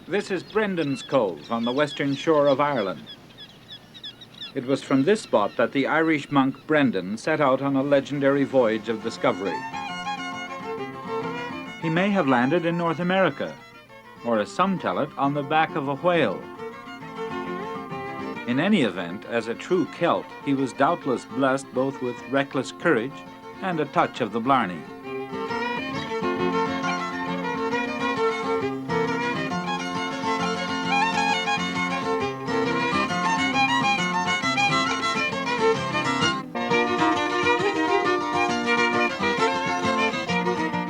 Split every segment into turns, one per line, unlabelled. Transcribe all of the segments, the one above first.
This is Brendan's Cove on the western shore of Ireland. It was from this spot that the Irish monk Brendan set out on a legendary voyage of discovery. He may have landed in North America, or as some tell it, on the back of a whale. In any event, as a true Celt, he was doubtless blessed both with reckless courage and a touch of the blarney.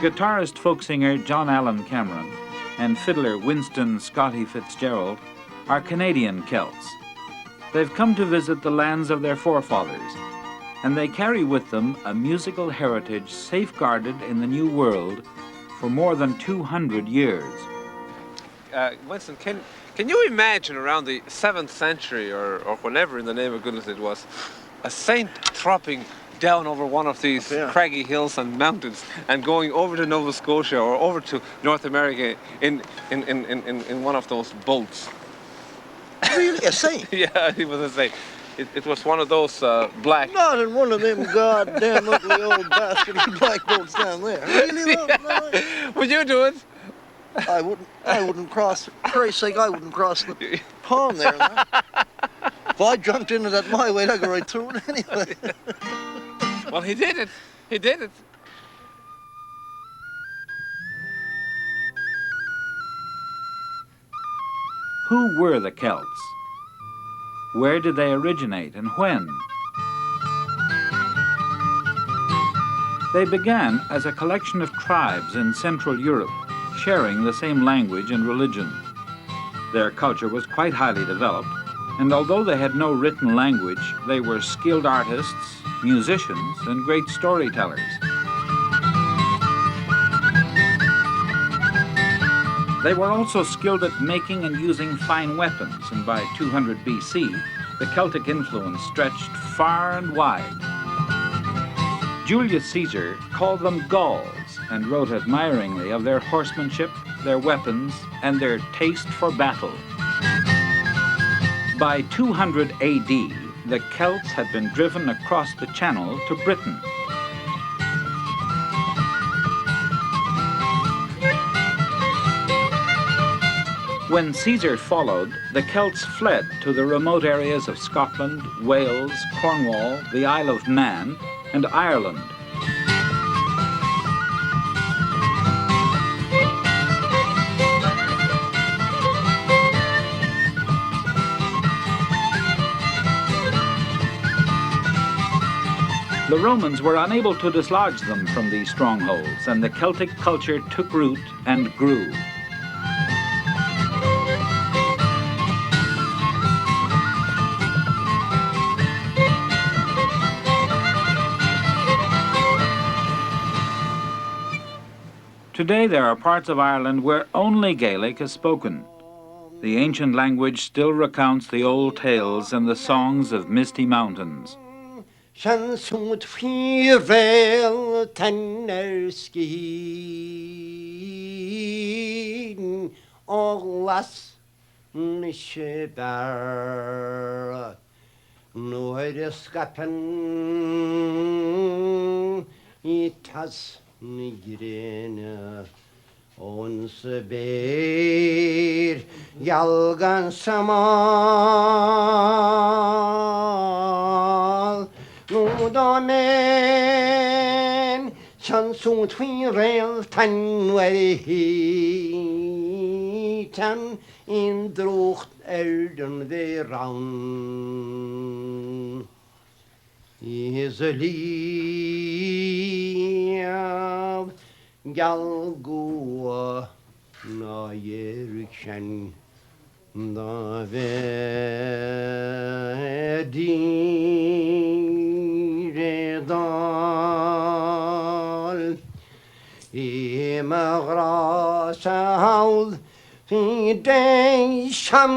Guitarist folk singer John Allen Cameron and fiddler Winston Scotty Fitzgerald are Canadian Celts. They've come to visit the lands of their forefathers, and they carry with them a musical heritage safeguarded in the New World for more than 200 years.
Winston, can you imagine around the 7th century or whenever in the name of goodness it was, a saint tropping down over one of these craggy hills and mountains and going over to Nova Scotia or over to North America in one of those boats?
Really, a saint?
Yeah, he was a saint. It was one of those black...
Not in one of them goddamn ugly old bastard black boats down there. Really, though? No.
Would you do it?
I wouldn't cross, for Christ's sake, I wouldn't cross the pond there. No. If I jumped into that my way, I'd go right through it anyway.
Well, he did it. He did it.
Who were the Celts? Where did they originate and when? They began as a collection of tribes in Central Europe, sharing the same language and religion. Their culture was quite highly developed, and although they had no written language, they were skilled artists, musicians, and great storytellers. They were also skilled at making and using fine weapons, and by 200 BC, the Celtic influence stretched far and wide. Julius Caesar called them Gauls and wrote admiringly of their horsemanship, their weapons, and their taste for battle. By 200 AD, the Celts had been driven across the Channel to Britain. When Caesar followed, the Celts fled to the remote areas of Scotland, Wales, Cornwall, the Isle of Man, and Ireland. The Romans were unable to dislodge them from these strongholds, and the Celtic culture took root and grew. Today there are parts of Ireland where only Gaelic is spoken. The ancient language still recounts the old tales and the songs of misty mountains.
Nigrene onse ber yalgan samal nudamen chanson twirel tanweitan in drocht elden veran is a liv galgoa na yerikchen da vedal I magrasal fi deisham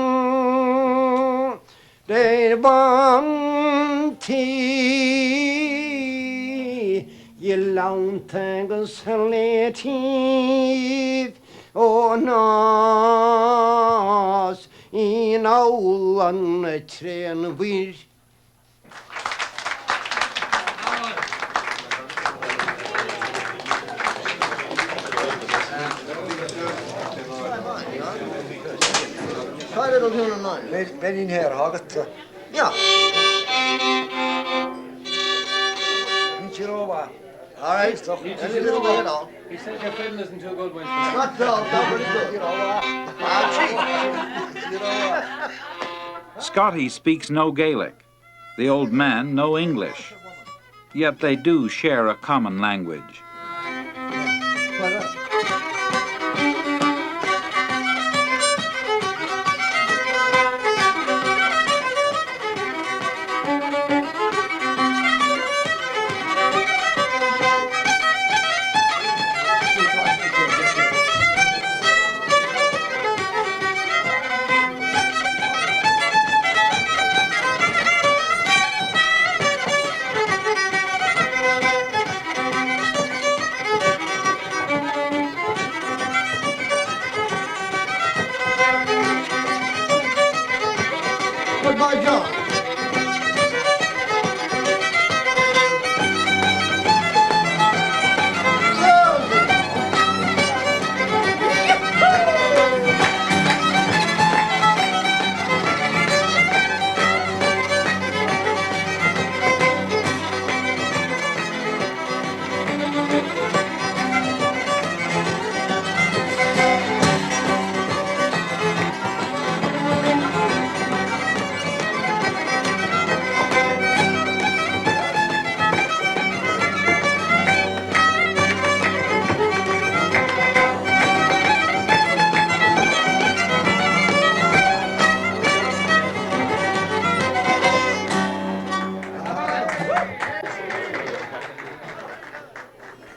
der banti Ye launtangus relative
O nas in aulan tren wir.
Try little tune of mine.
Ben in here, Hoggett.
Yeah.
Chirova.
All right. A little bit, you know.
He said your fiddle isn't too good, Winston.
Not very good, you know.
Scotty speaks no Gaelic, the old man no English, yet they do share a common language.
Goodbye, John.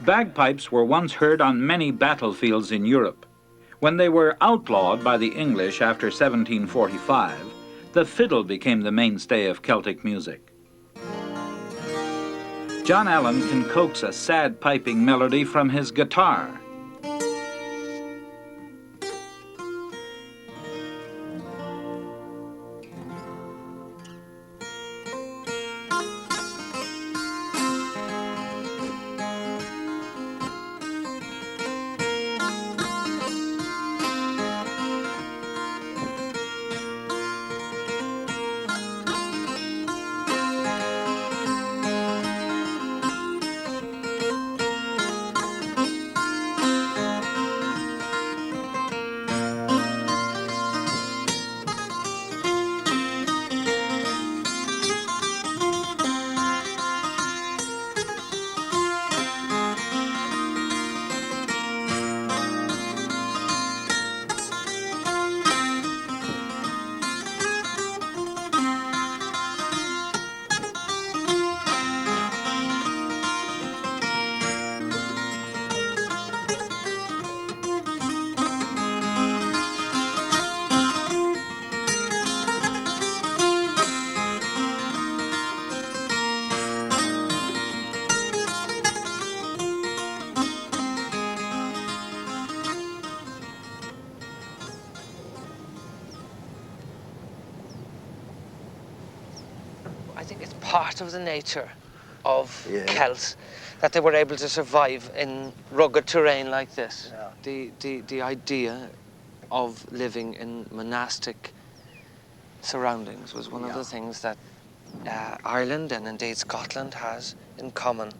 Bagpipes were once heard on many battlefields in Europe. When they were outlawed by the English after 1745, the fiddle became the mainstay of Celtic music. John Allen can coax a sad piping melody from his guitar.
I think it's part of the nature of Celts that they were able to survive in rugged terrain like this. Yeah. The idea of living in monastic surroundings was one of the things that Ireland and indeed Scotland has in common.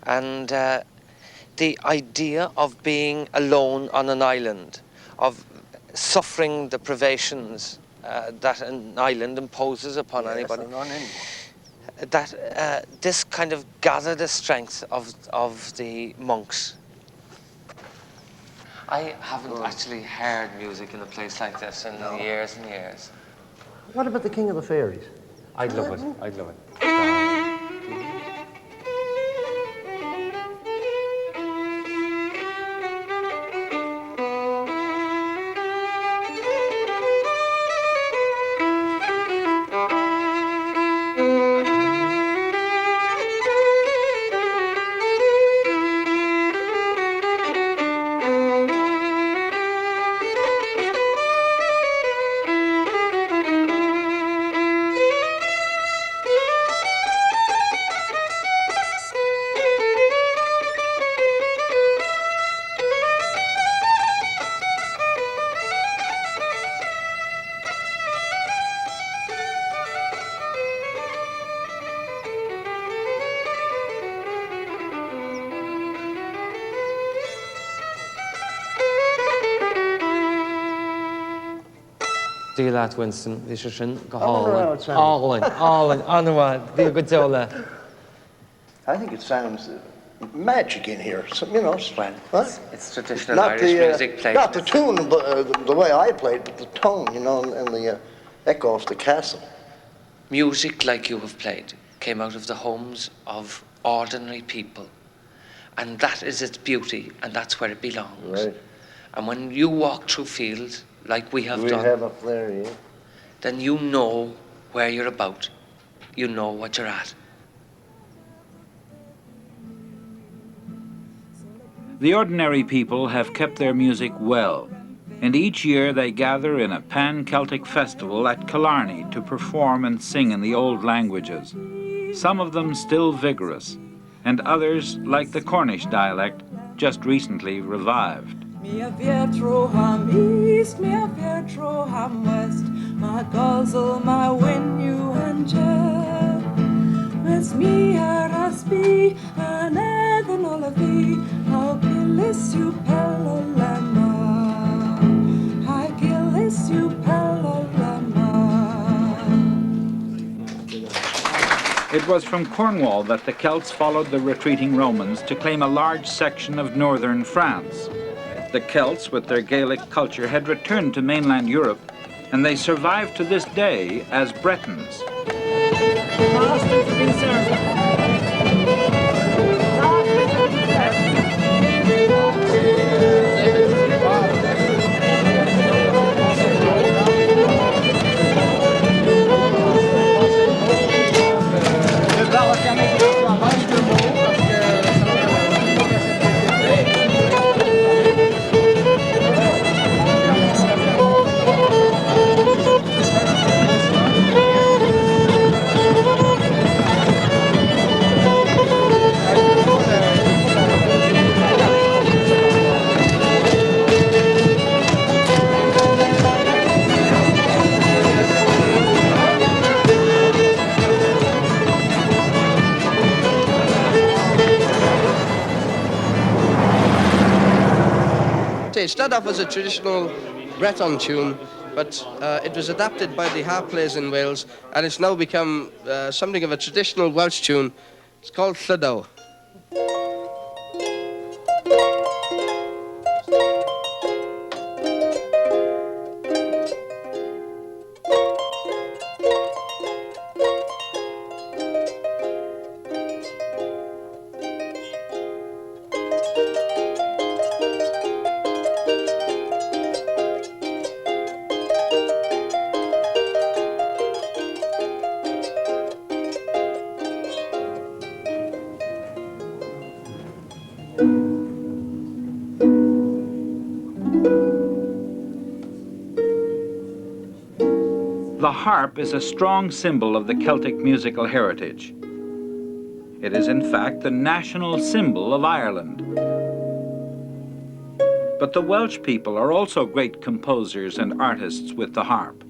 And the idea of being alone on an island, of suffering the privations that an island imposes upon anybody, that this kind of gathered the strength of the monks. I haven't actually heard music in a place like this in years and years.
What about the King of the Fairies?
I'd love it. I'd love it.
Dílat Winston, Vishishin,
Gahalwin.
All in, Anwad, be a good zola.
I think it sounds magic in here. So, you know,
Well, it's traditional
not
Irish music played.
not the tune, but the way I played, but the tone, you know, and the echo of the castle.
Music like you have played came out of the homes of ordinary people. And that is its beauty, and that's where it belongs.
Right.
And when you walk through fields, like we have done,
have up there, yeah.
then you know where you're about. You know what you're at.
The ordinary people have kept their music well, and each year they gather in a pan-Celtic festival at Killarney to perform and sing in the old languages, some of them still vigorous, and others, like the Cornish dialect, just recently revived.
Me a vietro ham east, me a vietro ham west, my guzzle, my win you and jet. It's me a raspi, and Ethan Olavi, how killis you pelolema, how killis you pelolema.
It was from Cornwall that the Celts followed the retreating Romans to claim a large section of northern France. The Celts, with their Gaelic culture, had returned to mainland Europe, and they survive to this day as Bretons.
It started off as a traditional Breton tune, but it was adapted by the harp players in Wales, and it's now become something of a traditional Welsh tune. It's called Llydaw.
The harp is a strong symbol of the Celtic musical heritage. It is in fact the national symbol of Ireland. But the Welsh people are also great composers and artists with the harp.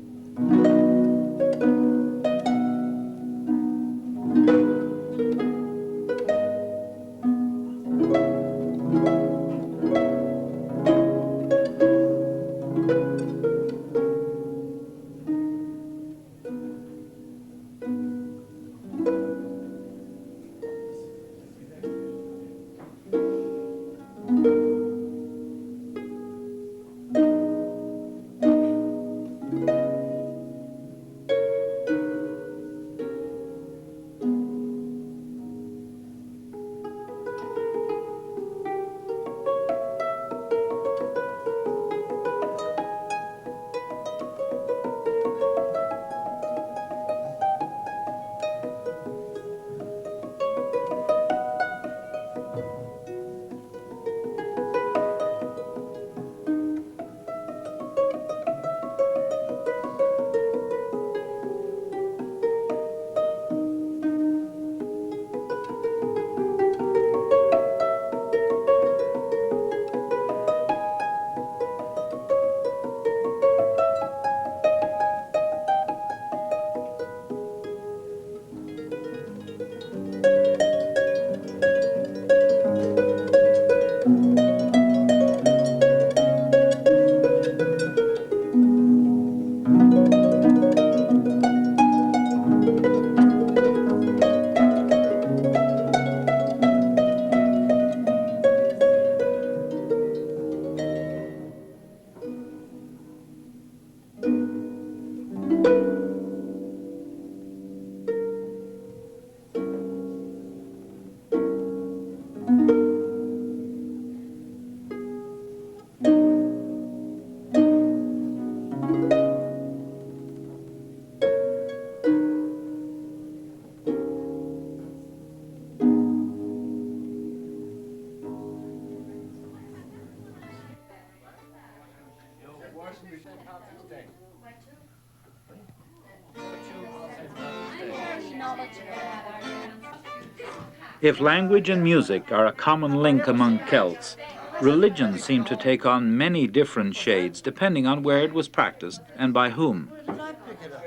If language and music are a common link among Celts, religion seemed to take on many different shades depending on where it was practiced and by whom.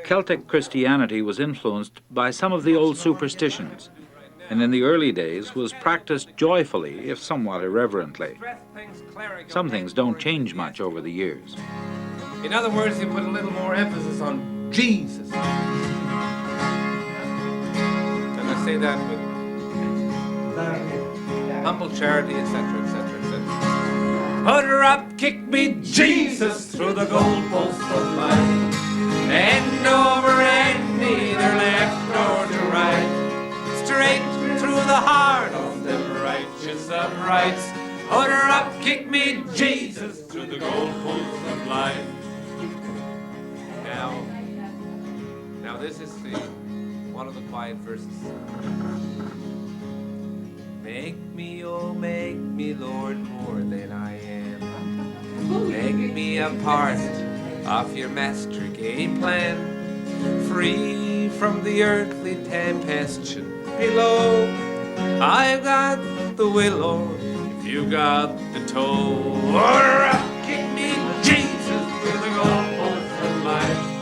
Celtic Christianity was influenced by some of the old superstitions, and in the early days was practiced joyfully, if somewhat irreverently. Some things don't change much over the years.
In other words, you put a little more emphasis on Jesus. And I say that with humble charity, etc., etc., etc. Put her up, kick me, Jesus, through the goalpost of life. End over end, neither left nor to right. Straight through the heart of them righteous uprights. Put her up, kick me, Jesus, through the goalpost of life. Now this is one of the quiet verses. Make me, oh make me, Lord, more than I am. Make me a part of your master game plan, free from the earthly tempestuous below. I've got the will, Lord, if you got the toe. Or kick me, Jesus, through the goalposts of life.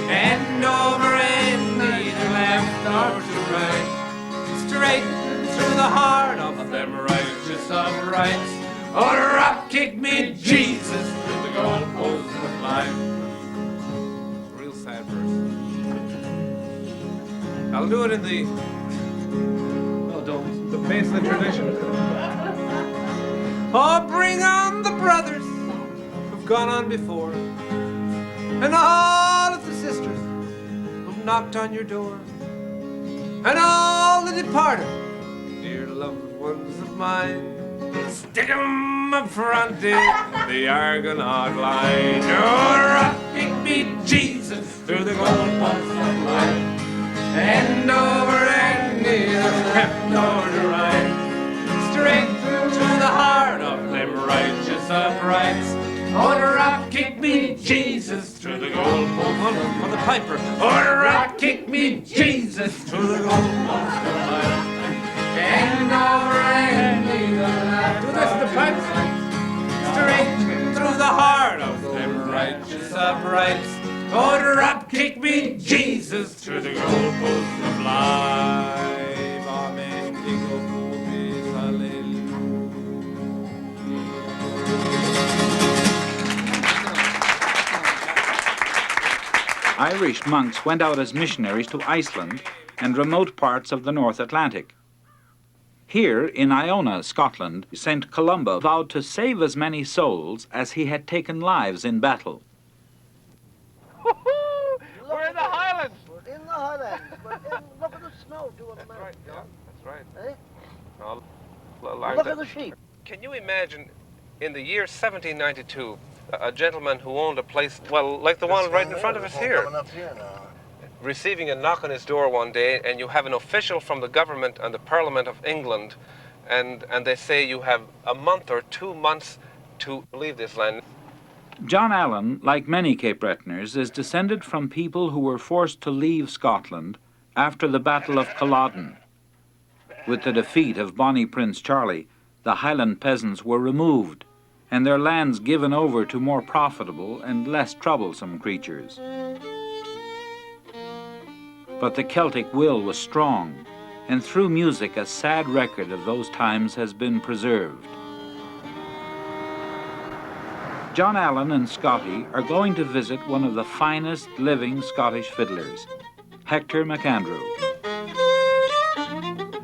End over end, neither left nor to right. Straight through the heart of them righteous uprights. Or up, kick me, Jesus, through the goalposts of life. Real sad verse. I'll do it in the... No, don't. The pace of the tradition. Oh, bring on the brothers who've gone on before, and all of the sisters who've knocked on your door, and all the departed, dear loved ones of mine. Stick 'em up front in the Argonaut line. Or kick me, Jesus, through the goalposts of life. End over end, neither left nor to right. Straight to the heart of them righteous uprights. Or up, kick me, Jesus, through the goalposts on the piper. Or up, kick me, Jesus, through the goalposts of life. End over end, neither left. Do this, the pipes. Straight through the heart of them righteous uprights. Order up, kick me, Jesus, through the goalposts of life. Amen.
Irish monks went out as missionaries to Iceland and remote parts of the North Atlantic. Here, in Iona, Scotland, St. Columba vowed to save as many souls as he had taken lives in battle.
We're in the Highlands.
We're in the Highlands. Look at the snow doing
That's right, yeah, that's right.
Eh?
No,
Look at the sheep.
Can you imagine, in the year 1792, a gentleman who owned a place, well, like the one right in front of us here,
Coming up here now.
receiving a knock on his door one day, and you have an official from the government and the Parliament of England, and they say you have a month or 2 months to leave this land.
John Allen, like many Cape Bretoners, is descended from people who were forced to leave Scotland after the Battle of Culloden. With the defeat of Bonnie Prince Charlie, the Highland peasants were removed and their lands given over to more profitable and less troublesome creatures. But the Celtic will was strong, and through music a sad record of those times has been preserved. John Allen and Scotty are going to visit one of the finest living Scottish fiddlers, Hector Mcandrew.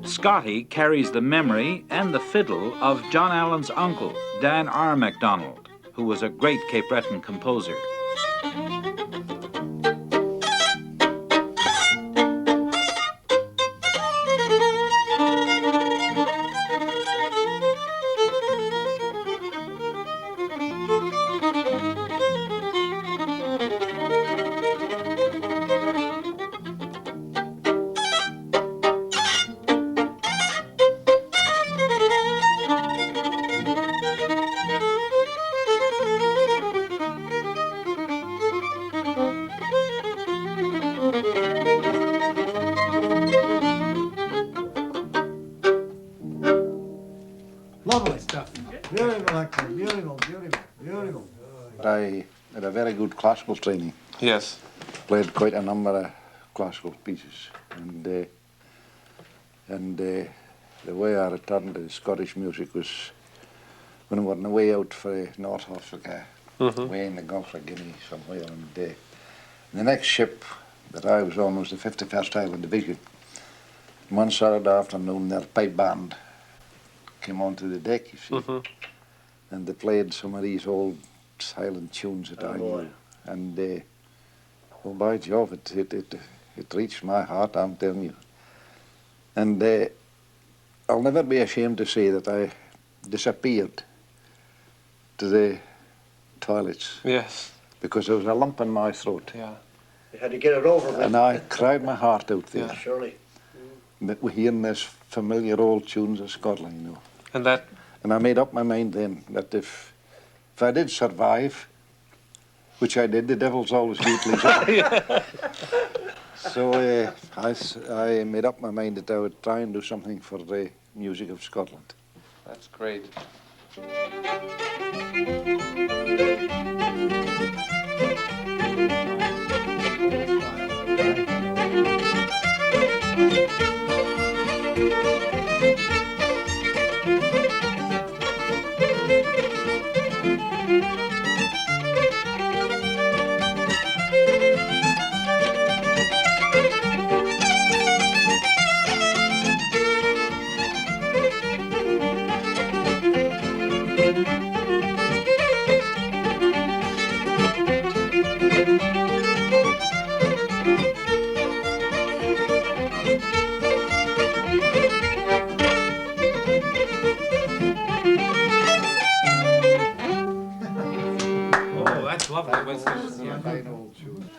Scotty carries the memory and the fiddle of John Allen's uncle, Dan R. MacDonald, who was a great Cape Breton composer.
Hector. Beautiful, beautiful, beautiful.
I had a very good classical training.
Yes.
Played quite a number of classical pieces, and the way I returned to Scottish music was when I went away out for North Africa, way in the Gulf of Guinea somewhere, and the next ship that I was on was the 51st Highland Division. One Saturday afternoon, their pipe band came onto the deck, you see, and they played some of these old silent tunes that I knew, and oh, by Jove, it reached my heart, I'm telling you. And I'll never be ashamed to say that I disappeared to the toilets.
Yes.
Because there was a lump in my throat.
Yeah.
You had to get it over with.
And I cried my heart out there.
Yeah.
Surely.
But we're hearing this familiar old tunes of Scotland, you know.
And that...
And I made up my mind then that if I did survive, which I did, the devil's always deeply so. So I made up my mind that I would try and do something for the music of Scotland.
That's great.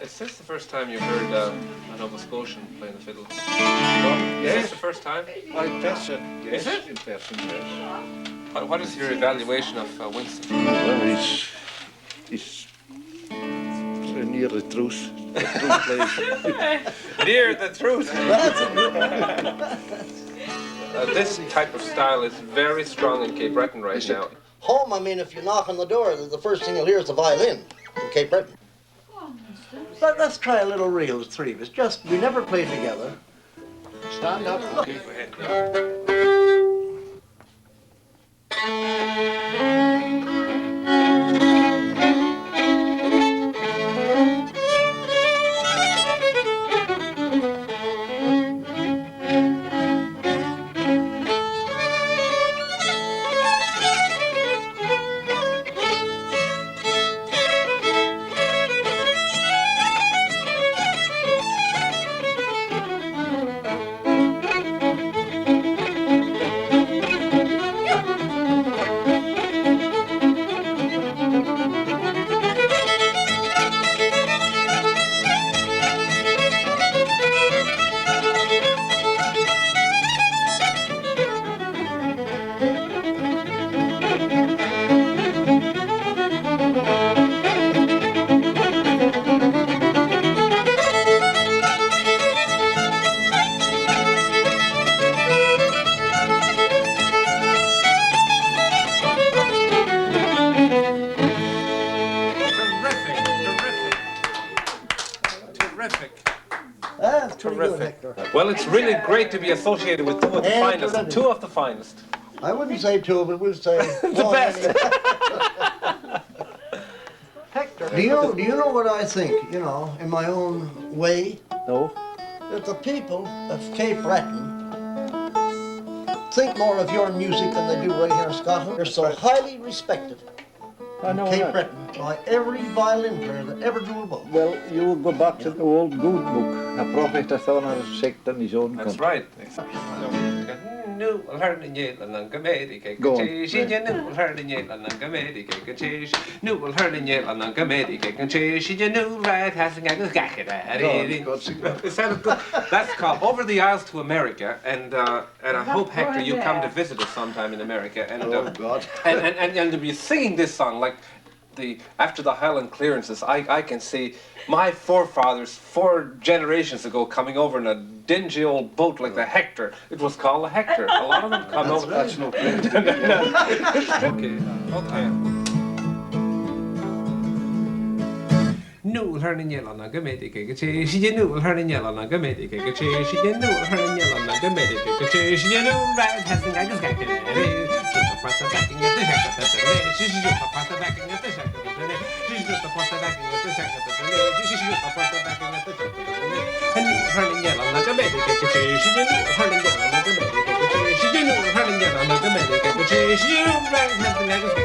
Is this the first time you heard a Nova Scotian playing the fiddle? Yes. Is this the first time?
I guess it.
Is it?
In person, yes.
What is your evaluation of Winston?
Well, he's near the truth.
Near the truth. This type of style is very strong in Cape Breton right now.
Home, I mean, if you knock on the door, the first thing you'll hear is the violin in Cape Breton. Let's try a little reel, the three of us. Just, we never played together. Stand up.
Okay, go ahead. Well, it's really great to be associated with two of the finest. Two of the finest.
I wouldn't say two, but we'll say
The best.
Hector, do you know what I think? You know, in my own way.
No.
That the people of Cape Breton think more of your music than they do right here in Scotland. They're so highly respected in Cape Breton by every violin player that ever drew a bow.
Well, you go back to the old good book. A prophet hath honoured his sect in his own
That's
country.
right. Go That's called Over the Isles to America, and I hope, Hector, you come to visit us sometime in America, and
Oh, God.
and to be singing this song like after the Highland clearances, I can see my forefathers 4 generations ago coming over in a dingy old boat like the Hector. It was called the Hector. A lot of them come over.
That's no claim.
Okay. Nul hörni njällarna gamedike che she nul hörni njällarna gamedike che she nul hörni njällarna gamedike che she nul right has the guys got it. Just a pasta backing at the shack at the she's just a pasta backing at the shack at the she's just a pasta backing at the shack at the she's just a pasta backing at the shack at the and hörni njällarna gamedike che she nul hörni njällarna gamedike che she nul hörni njällarna gamedike che she nul right has the guys got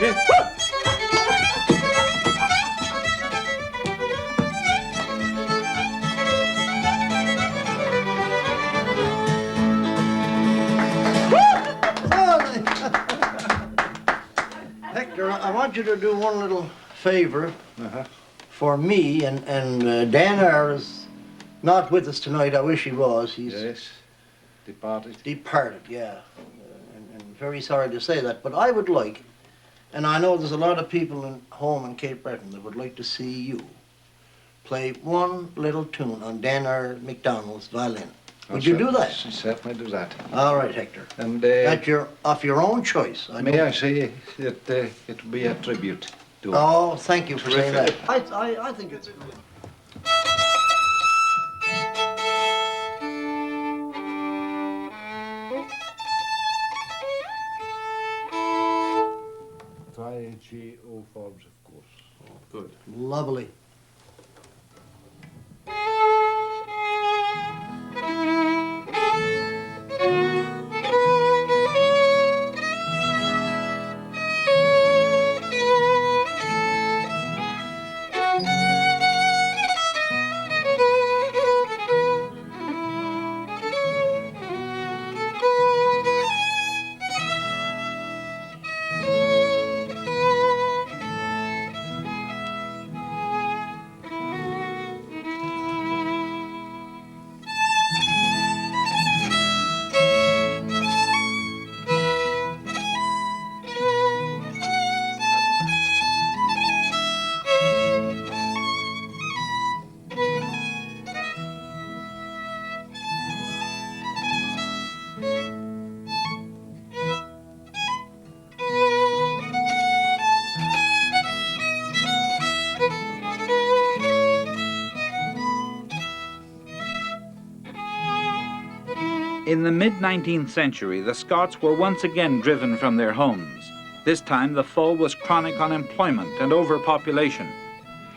it.
Hector, I want you to do one little favor for me, and Dan Eyre is not with us tonight. I wish he was. He's
departed.
Departed, yeah. And very sorry to say that, but I would like, and I know there's a lot of people home in Cape Breton that would like to see you play one little tune on Dan Eyre MacDonald's violin. Would you do that?
Certainly do that.
All right, Hector.
And
of your own choice.
may I say that it will be a tribute to him.
Oh, thank you for saying that. I think it's good.
Tri-G-O forms, of course.
Oh, good. Lovely.
In the mid-19th century, the Scots were once again driven from their homes. This time, the foe was chronic unemployment and overpopulation.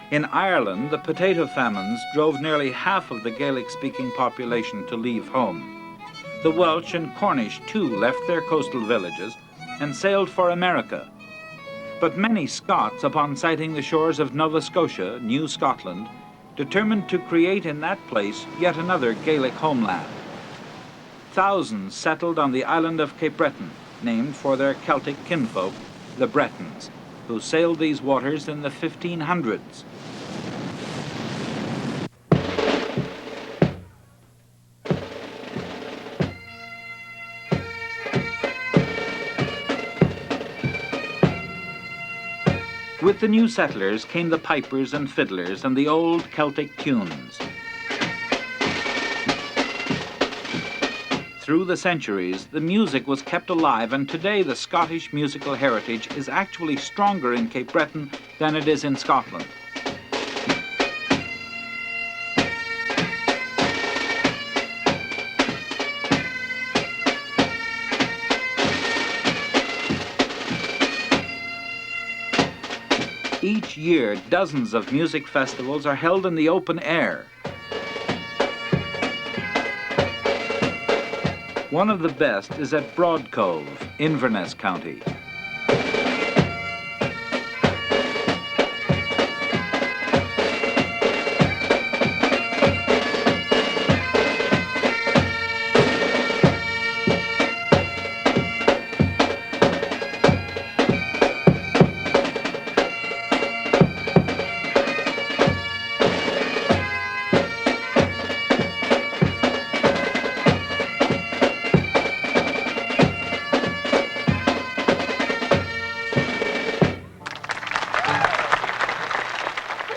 In Ireland, the potato famines drove nearly half of the Gaelic-speaking population to leave home. The Welsh and Cornish, too, left their coastal villages and sailed for America. But many Scots, upon sighting the shores of Nova Scotia, New Scotland, determined to create in that place yet another Gaelic homeland. Thousands settled on the island of Cape Breton, named for their Celtic kinfolk, the Bretons, who sailed these waters in the 1500s. With the new settlers came the pipers and fiddlers and the old Celtic tunes. Through the centuries, the music was kept alive, and today the Scottish musical heritage is actually stronger in Cape Breton than it is in Scotland. Each year, dozens of music festivals are held in the open air. One of the best is at Broad Cove, Inverness County.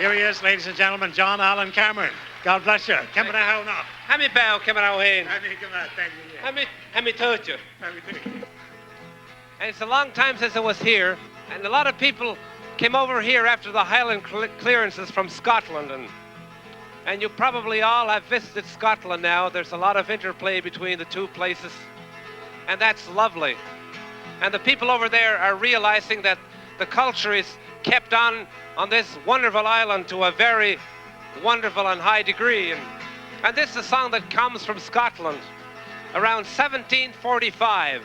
Here he is, ladies and gentlemen, John Allen Cameron. God bless you. Kempen how not?
Hami bow, Kempen how in. Hami touch you. And it's a long time since I was here, and a lot of people came over here after the Highland clearances from Scotland, and you probably all have visited Scotland now. There's a lot of interplay between the two places, and that's lovely. And the people over there are realizing that the culture is kept on this wonderful island to a very wonderful and high degree. And this is a song that comes from Scotland around 1745.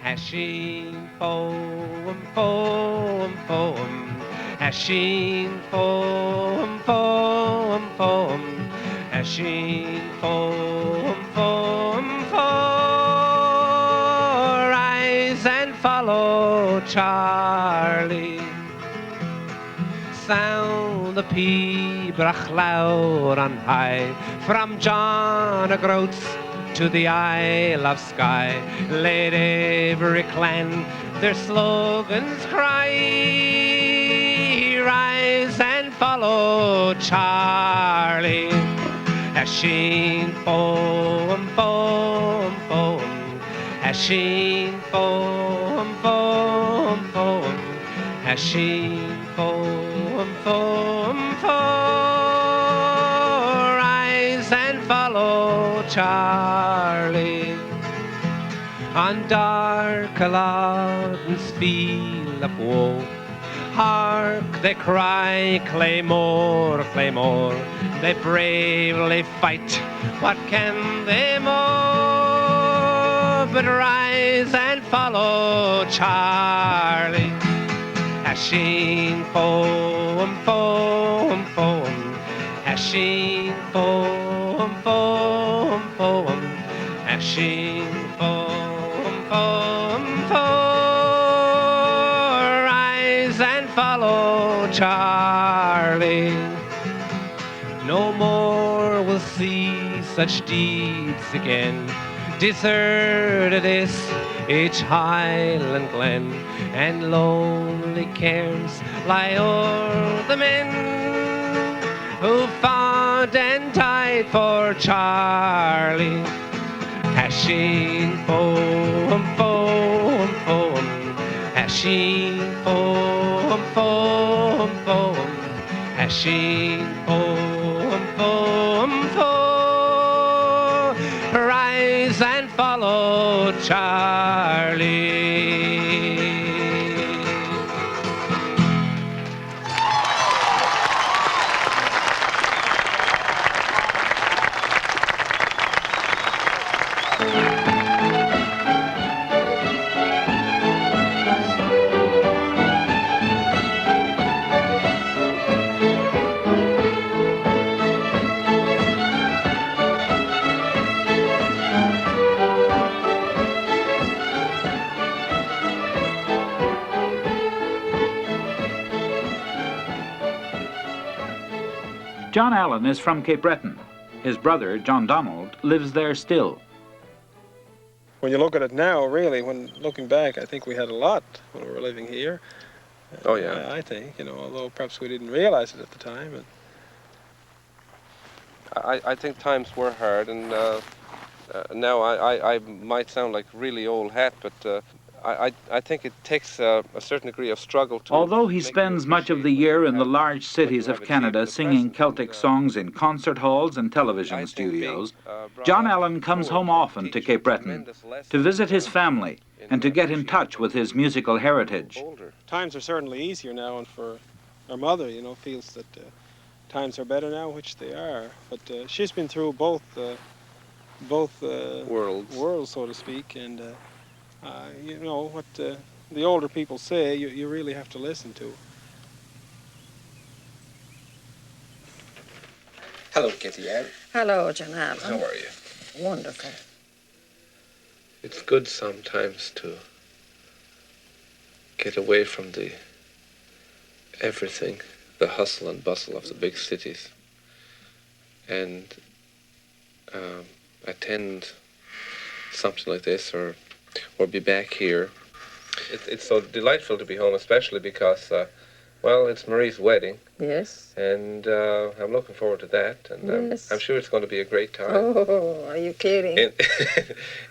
Hasheen foam, foam, foam. Hasheen foam, foam, foam. Hasheen foam, foam, foam. Rise and follow Charlie. Sound the pibroch loud on high, from John O'Groats to the Isle of Skye. Let every clan their slogans cry. Rise and follow Charlie. Hasheen foam, foam, foam. Hasheen foam, foam, foam. Hasheen foam, foam, foam. Rise and follow Charlie. On dark Culloden's field of woe, hark, they cry, Claymore, Claymore. They bravely fight, what can they more? But rise and follow Charlie. Hasheen foam, foam, foam. Hasheen foam, foam, foam. Hasheen foam, foam, foam. Rise and follow Charlie. No more we'll see such deeds again. Deserted is each highland glen, and lonely cairns lie o'er the men who fought and died for Charlie. Hasheen foam, foam, foam. Hasheen foam, foam, foam. Hasheen foam, foam, foam. Rise and follow Charlie.
John Allen is from Cape Breton. His brother, John Donald, lives there still.
When you look at it now, really, when looking back, I think we had a lot when we were living here.
Oh, yeah.
I think, although perhaps we didn't realize it at the time.
I think times were hard, and now I might sound like really old hat, but I think it takes a certain degree of struggle to...
Although he spends much of the year in the large cities of Canada singing Celtic songs in concert halls and television studios, John Allen comes home often to Cape Breton to visit his family and to get in touch with his musical heritage.
Times are certainly easier now, and for our mother, feels that times are better now, which they are. But she's been through both worlds, so to speak, and what the older people say, you really have to listen to.
Hello, Kitty Ann.
Hello, John Allen.
How are you?
Wonderful.
It's good sometimes to get away from everything, the hustle and bustle of the big cities, and attend something like this or be back here. It's so delightful to be home, especially because Well, it's Marie's wedding.
Yes.
And I'm looking forward to that. And
Yes.
I'm sure it's going to be a great time.
Oh, are you kidding?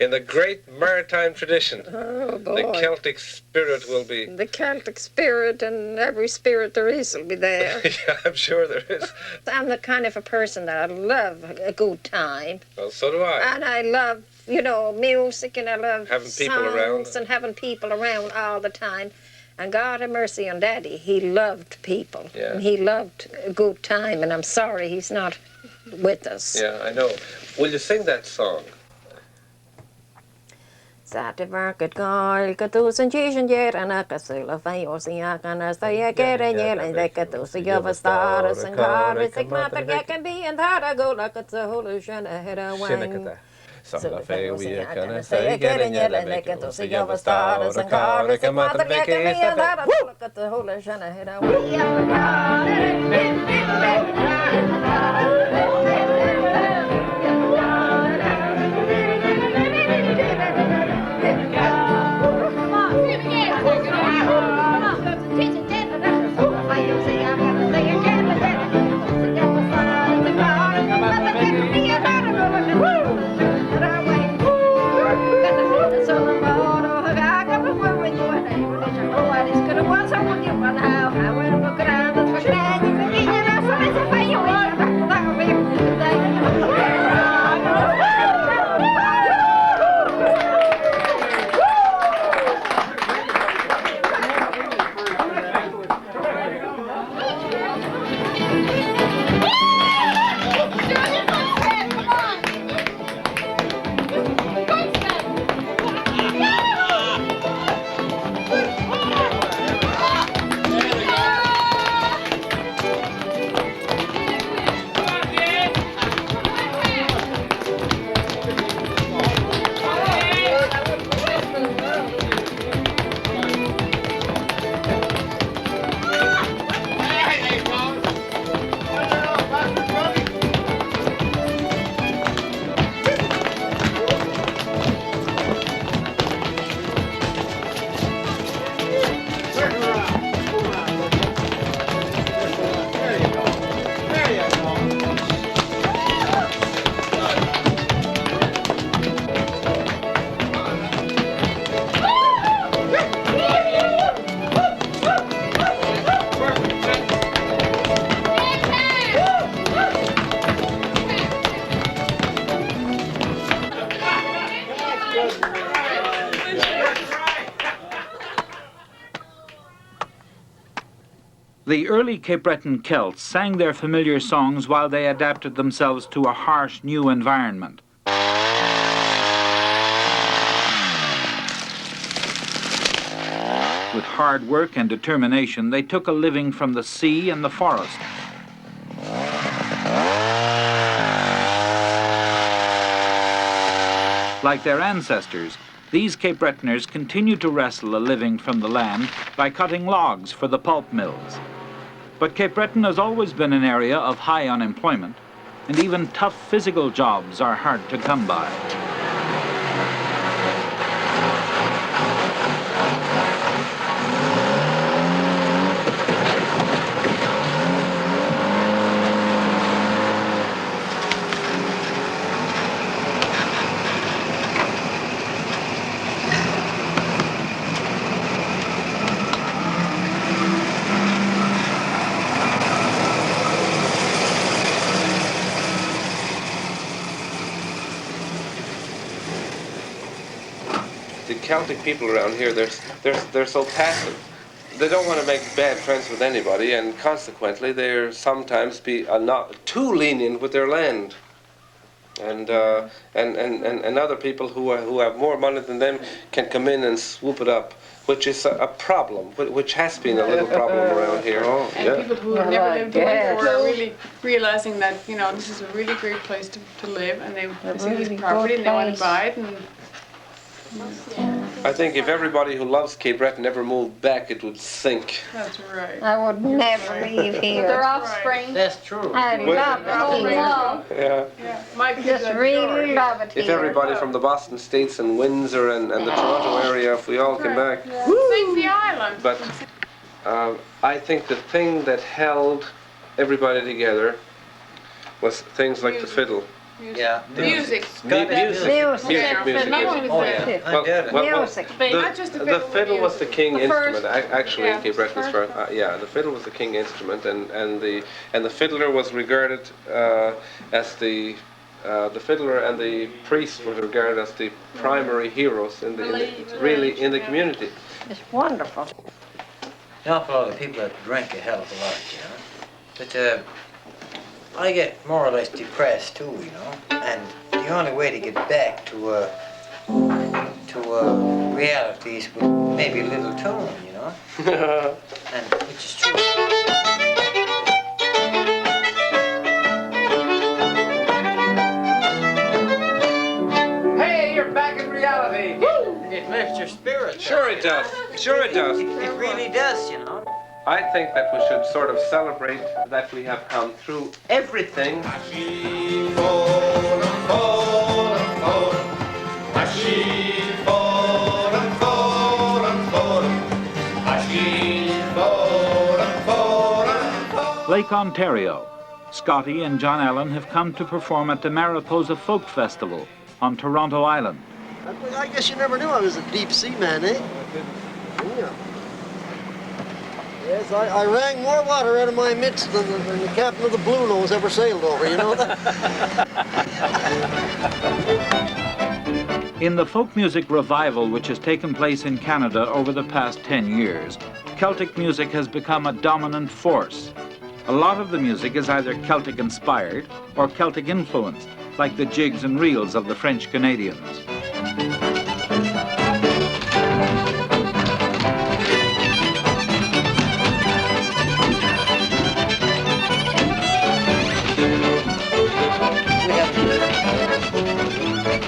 In the great maritime tradition.
Oh, boy.
The Celtic spirit will be...
The Celtic spirit and every spirit there is will be there.
Yeah, I'm sure there is.
I'm the kind of a person that I love a good time.
Well, so do I.
And I love, you know, music, and I love
having people
songs
around.
and having people around all the time. And God have mercy on Daddy. He loved people.
Yeah.
And he loved a good time, and I'm sorry he's not with us.
Yeah, I know. Will you sing that song?
Sate verket gaal, katusen jisen jeren akasula fayosia kanasta yakeren yelen dekatusi yavastaras and karis ikmater yakandi and haragola katsaholushan ahead of wang. So the fair we can say getting yelling like it to see your stars and cars and mother get me and that look at the whole shana head
The early Cape Breton Celts sang their familiar songs while they adapted themselves to a harsh new environment. With hard work and determination, they took a living from the sea and the forest. Like their ancestors, these Cape Bretoners continue to wrestle a living from the land by cutting logs for the pulp mills. But Cape Breton has always been an area of high unemployment, and even tough physical jobs are hard to come by.
Celtic people around here, they're so passive. They don't want to make bad friends with anybody, and consequently, they're sometimes not too lenient with their land. And other people who have more money than them can come in and swoop it up, which is a problem, which has been a little problem around here.
Oh, yeah. And people who have never lived before are really realizing that, you know, this is a really great place to live, and they see this property and they want to buy it. And
I think if everybody who loves Cape Breton never moved back, it would sink.
That's right.
I would never leave here.
Their offspring.
That's true.
I love it here.
Yeah.
My kids
Just really love it here.
If everybody from the Boston States and Windsor and the Toronto area, if we all came back.
Sing the island.
But I think the thing that held everybody together was things like the fiddle.
Yeah.
Music.
Music. Not only
music. Not just
the fiddle was the king instrument. Actually,
yeah,
in Cape Breton, the fiddle was the king instrument, and the fiddler was regarded as the fiddler and the priest were regarded as the primary heroes in the community.
It's wonderful.
An awful lot of people that drink a hell of a lot, you know. But I get more or less depressed too, you know. And the only way to get back to reality is with maybe a little tune, you know. And which is true.
Hey, you're back in reality.
It lifts your spirit.
Sure it does. Sure it does.
It really does, you know.
I think that we should sort of celebrate that we have come through everything.
Lake Ontario. Scotty and John Allen have come to perform at the Mariposa Folk Festival on Toronto Island.
I guess you never knew I was a deep sea man, eh? Yeah. Yes, I wrang more water out of my mitts than the captain of the Blue Nose ever sailed over, you know that?
In the folk music revival which has taken place in Canada over the past 10 years, Celtic music has become a dominant force. A lot of the music is either Celtic inspired or Celtic influenced, like the jigs and reels of the French Canadians.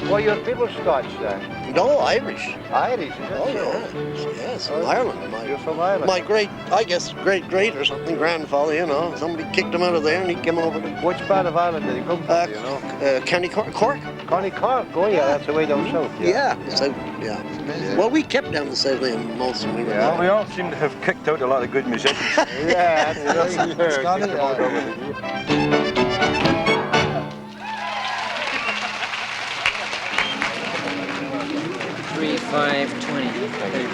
Well, your people Scotch then?
No, Irish.
Irish, is it?
Oh, yeah. Yes, from Ireland.
You're from Ireland?
My great or something, grandfather, you know. Somebody kicked him out of there and he came over to...
Which part of Ireland did he come from, you know?
County Cork.
County Cork, oh yeah, that's the way down south.
Yeah, south, yeah. Well, we kept down the south end most of them.
Yeah, we all seem to have kicked out a lot of good musicians.
Yeah, that's right.
Scotty,
$3,520.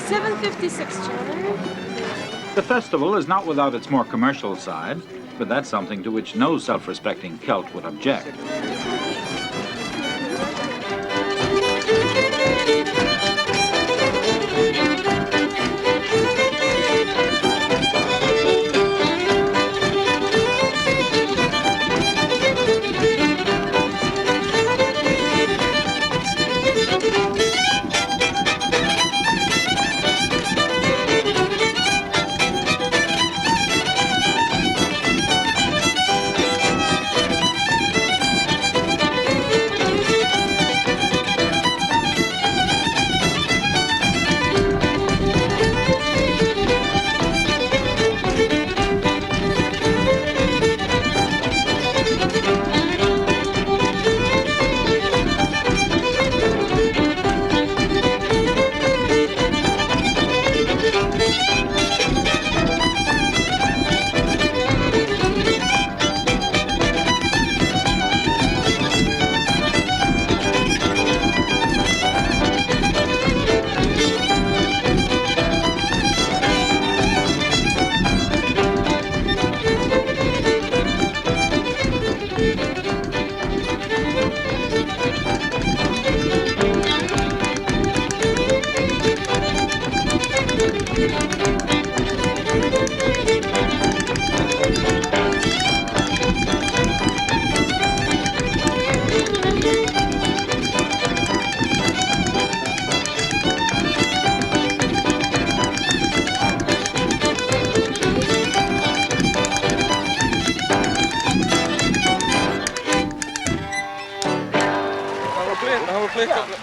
$7.56, John.
The festival is not without its more commercial side, but that's something to which no self-respecting Celt would object.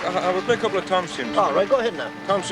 I will play a couple of Tom's tunes.
All right, go ahead now.
Tom's.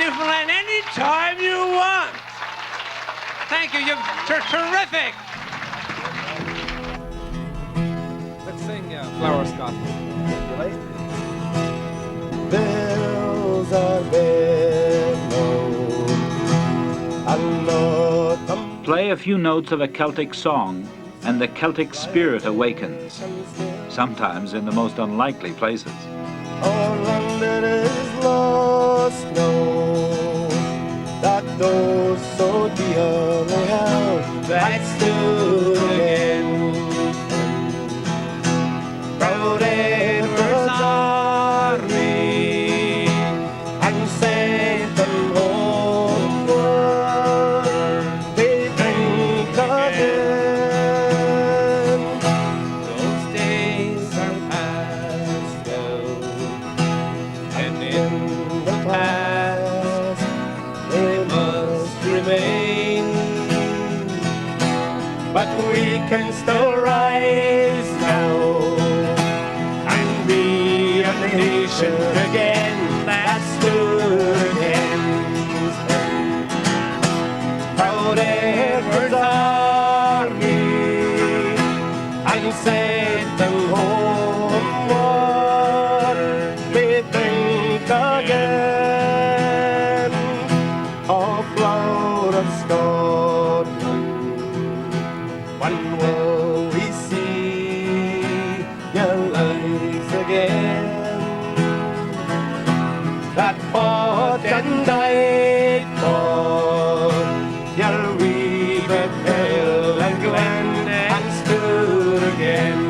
Newfoundland anytime you want. Thank you. You're terrific. Let's sing Flower Scott.
Bells are bellow.
Play a few notes of a Celtic song, and the Celtic spirit awakens, sometimes in the most unlikely places.
All London is lost now, that those so dearly held, that stood again. Proud Edward's army, and sent them homeward, they think again. Those days are past now, and in the past they must remain. But we can still rise now and be a nation again that stood against them. Proud Edward's army and sent them homeward, they think again of Flower of Scotland. When will we see your lives again? That fought and died for your weaved hill and glen and stood again.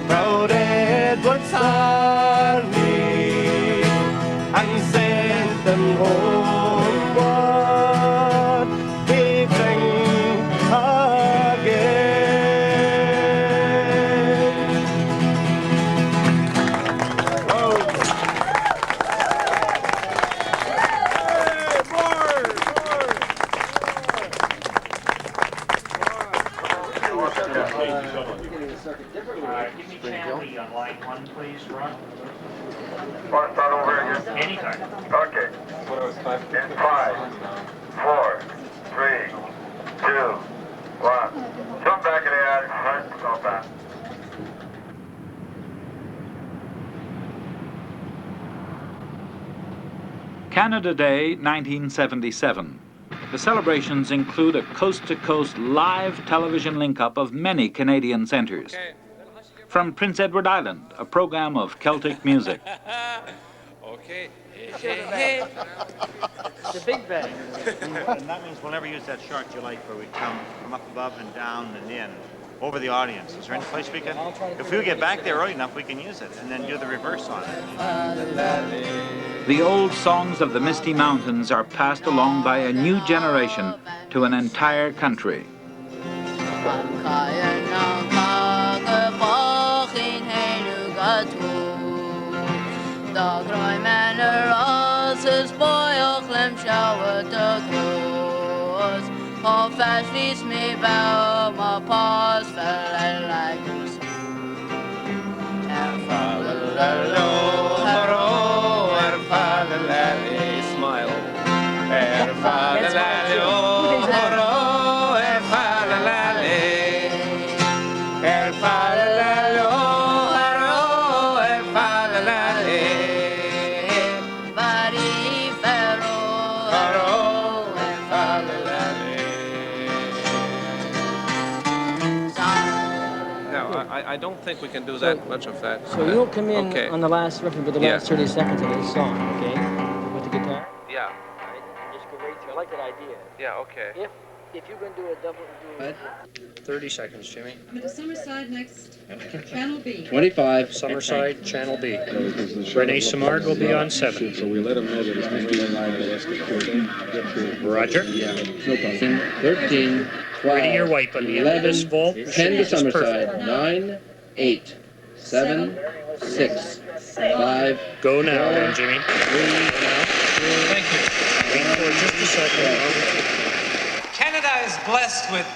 Proud Edward's army and sent them homeward, they think again.
Give me Chanley on line 1, please, Ron.
Want to start over again?
Anytime.
Okay. In 5, 4, 3, 2, 1. Jump back in the attic. Right, go back.
Canada Day 1977. The celebrations include a coast-to-coast live television link-up of many Canadian centres. From Prince Edward Island, a program of Celtic music.
Okay.
The big bag.
And that means we'll never use that short you like where we come up above and down and in, over the audience. Is there any place we can, if we get back there early enough, we can use it and then do the reverse on it.
The old songs of the Misty Mountains are passed along by a new generation to an entire country.
Smile. I don't think we can do that much of that.
So you'll come in
okay.
on the last record with the last 30 seconds of this song, okay? With the guitar?
Yeah.
Right? Just go right through. I like that idea.
Yeah, okay.
If you're going to do a double...
30 seconds, Jimmy.
The Summerside next, Channel B.
25, Summerside, Channel B. Renee Samard will be on 7.
So we let him know that it's going to be in line the rest of the 13.
Roger.
Yeah, no problem.
13, 12, ready your wipe on the
11,
vault.
10 to Summerside, 9, 8, 7, 6, 5.
Go now, then, Jimmy.
3 now.
Thank you. Wait for just a second.
Canada is blessed with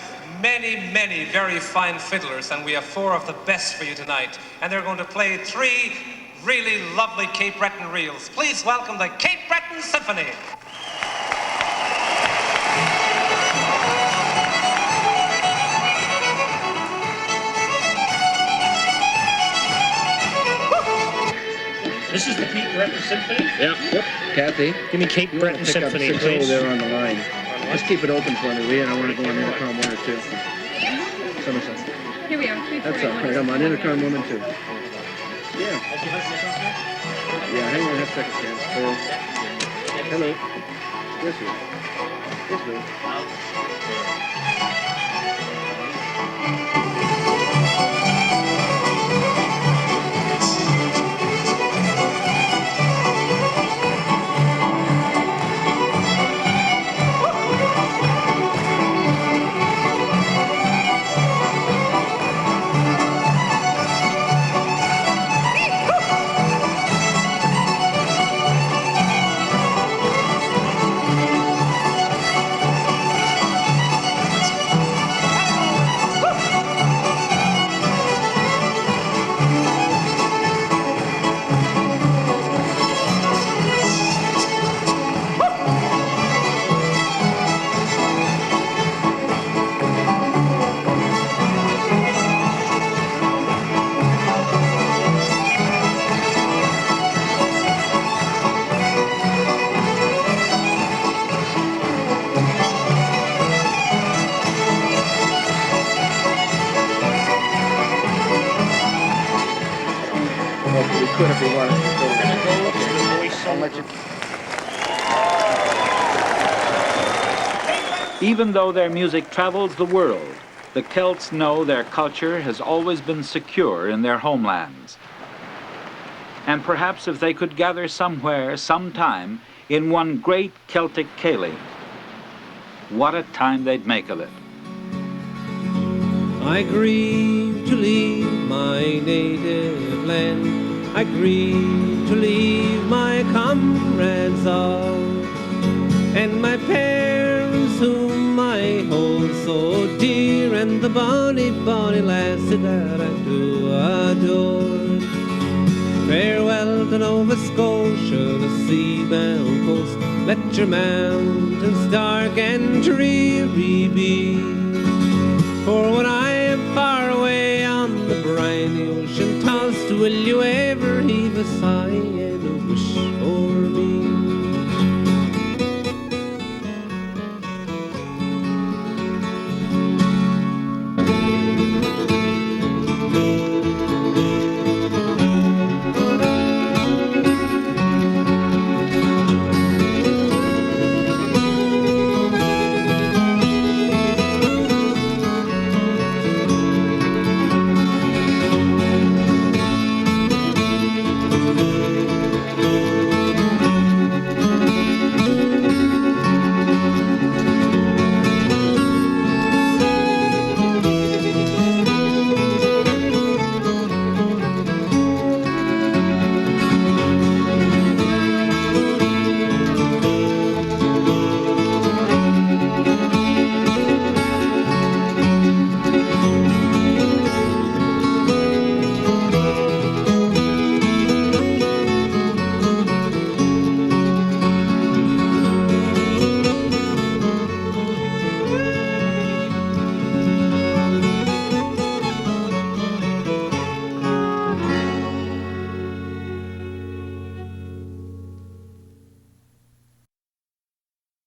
many very fine fiddlers, and we have 4 of the best for you tonight. And they're going to play 3 really lovely Cape Breton reels. Please welcome the Cape Breton Symphony.
This is the Cape Breton Symphony?
Yep. Kathy.
Give me Cape Breton Symphony, please.
There on the line. Just keep it open for me, will you? And I want to go on intercom 1 or 2. Summerside.
Here we are.
That's all right. I'm on intercom 1 and 2. Yeah. Yeah, hang on a second, Ken. Hello. Yes, sir. Yes, sir. Could if we wanted to go. I'll let you.
Even though their music travels the world, the Celts know their culture has always been secure in their homelands. And perhaps if they could gather somewhere, sometime, in one great Celtic Cayley, what a time they'd make of it.
I grieve to leave my native land. I grieve to leave my comrades all, and my parents whom I hold so dear, and the bonny lassie that I do adore. Farewell to Nova Scotia, the sea-bound coast. Let your mountains dark and dreary be, for when I am far away on the briny ocean tossed, will you ever heave a sigh?